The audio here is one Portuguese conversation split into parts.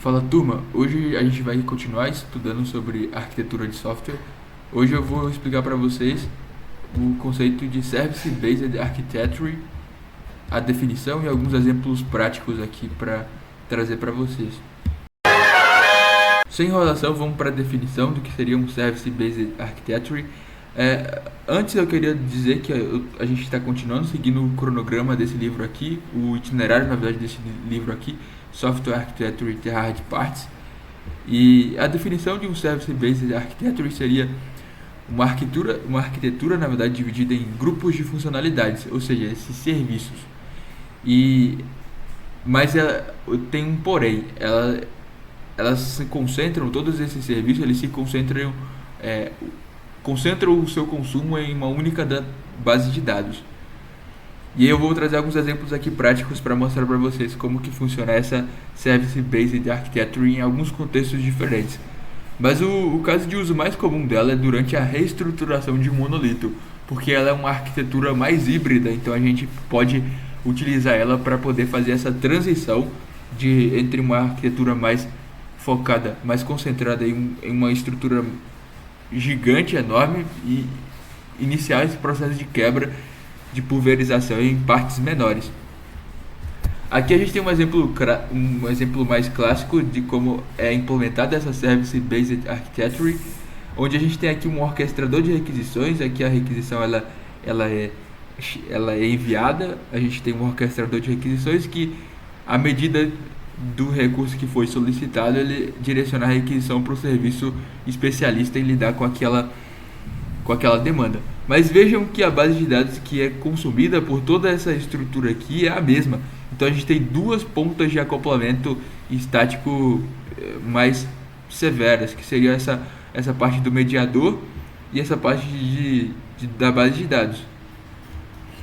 Fala turma, hoje a gente vai continuar estudando sobre arquitetura de software. Hoje eu vou explicar para vocês o conceito de Service Based Architecture, a definição e alguns exemplos práticos aqui para trazer para vocês. Sem enrolação, vamos para a definição do que seria um Service Based Architecture. Antes eu queria dizer que a gente está continuando seguindo o cronograma desse livro aqui, o itinerário na verdade desse livro aqui, Software Architecture The Hard Parts. E a definição de um Service Based Architecture seria uma arquitetura na verdade dividida em grupos de funcionalidades, ou seja, esses serviços. Mas ela tem um porém, elas se concentram, todos esses serviços eles se concentram o seu consumo em uma única base de dados. E eu vou trazer alguns exemplos aqui práticos para mostrar para vocês como que funciona essa Service Based Architecture em alguns contextos diferentes. Mas o caso de uso mais comum dela é durante a reestruturação de um monolito, porque ela é uma arquitetura mais híbrida, então a gente pode utilizar ela para poder fazer essa transição entre uma arquitetura mais focada, mais concentrada em uma estrutura gigante, enorme, e iniciar esse processo de quebra, de pulverização em partes menores. Aqui a gente tem um exemplo mais clássico de como é implementada essa Service Based Architecture, onde a gente tem aqui um orquestrador de requisições. Aqui a requisição ela é enviada, a gente tem um orquestrador de requisições que, à medida do recurso que foi solicitado, ele direciona a requisição para o serviço especialista em lidar com aquela demanda. Mas vejam que a base de dados que é consumida por toda essa estrutura aqui é a mesma. Então a gente tem duas pontas de acoplamento estático mais severas, que seria essa parte do mediador e essa parte da base de dados.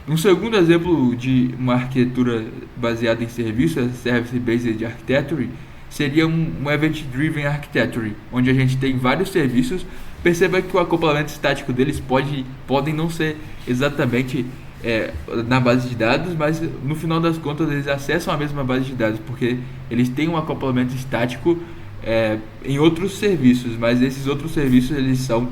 Um segundo exemplo de uma arquitetura baseada em serviços, a Service Based Architecture, seria um Event Driven Architecture, onde a gente tem vários serviços. Perceba que o acoplamento estático deles podem não ser exatamente na base de dados, mas no final das contas eles acessam a mesma base de dados, porque eles têm um acoplamento estático em outros serviços, mas esses outros serviços eles são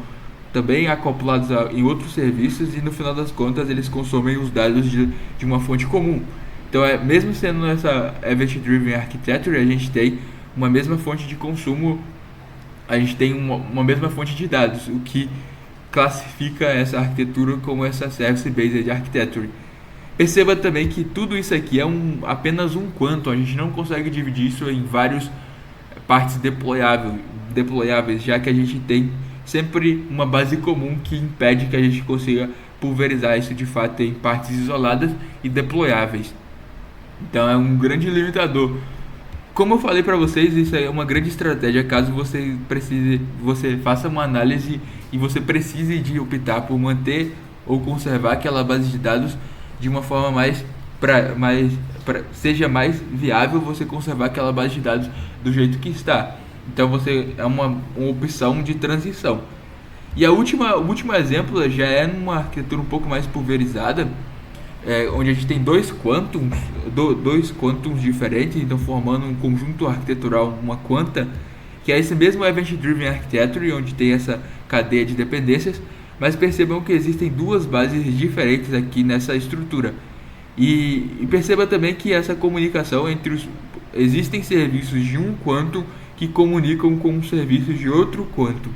também acoplados em outros serviços, e no final das contas eles consomem os dados de uma fonte comum. Então, mesmo sendo essa Event Driven Architecture, a gente tem uma mesma fonte de consumo, a gente tem uma mesma fonte de dados, o que classifica essa arquitetura como essa Service Based Architecture. Perceba também que tudo isso aqui é apenas um quantum, a gente não consegue dividir isso em várias partes deployáveis, já que a gente tem sempre uma base comum que impede que a gente consiga pulverizar isso de fato em partes isoladas e deployáveis. Então é um grande limitador. Como eu falei para vocês, isso aí é uma grande estratégia caso você faça uma análise e você precise de optar por manter ou conservar aquela base de dados de uma forma seja mais viável você conservar aquela base de dados do jeito que está. Então é uma opção de transição. E o último exemplo já é numa arquitetura um pouco mais pulverizada, onde a gente tem dois quantums diferentes, então formando um conjunto arquitetural, uma quanta, que é esse mesmo Event Driven Architecture, onde tem essa cadeia de dependências. Mas percebam que existem duas bases diferentes aqui nessa estrutura. E perceba também que essa comunicação existem serviços de um quantum que comunicam com os serviços de outro quantum.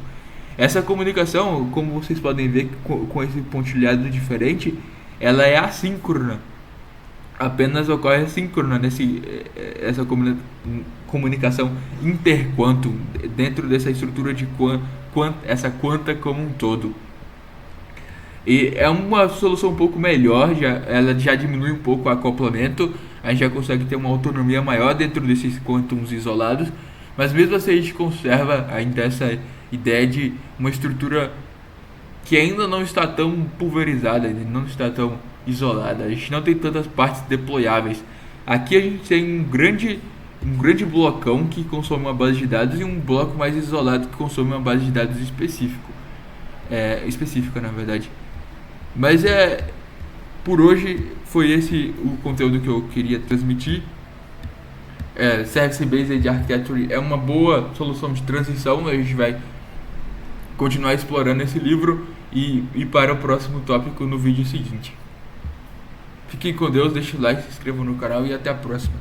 Essa comunicação, como vocês podem ver com esse pontilhado diferente, ela é assíncrona. Apenas ocorre assíncrona essa comunicação interquantum dentro dessa estrutura de essa quanta como um todo. E é uma solução um pouco melhor, ela já diminui um pouco o acoplamento, a gente já consegue ter uma autonomia maior dentro desses quantums isolados, mas mesmo assim a gente conserva ainda essa ideia de uma estrutura que ainda não está tão pulverizada, não está tão isolada, a gente não tem tantas partes deployáveis. Aqui a gente tem um grande blocão que consome uma base de dados e um bloco mais isolado que consome uma base de dados específica na verdade. Mas por hoje foi esse o conteúdo que eu queria transmitir. Service Based Architecture é uma boa solução de transição. A gente vai continuar explorando esse livro e para o próximo tópico no vídeo seguinte. Fiquem com Deus, deixe o like, se inscrevam no canal e até a próxima.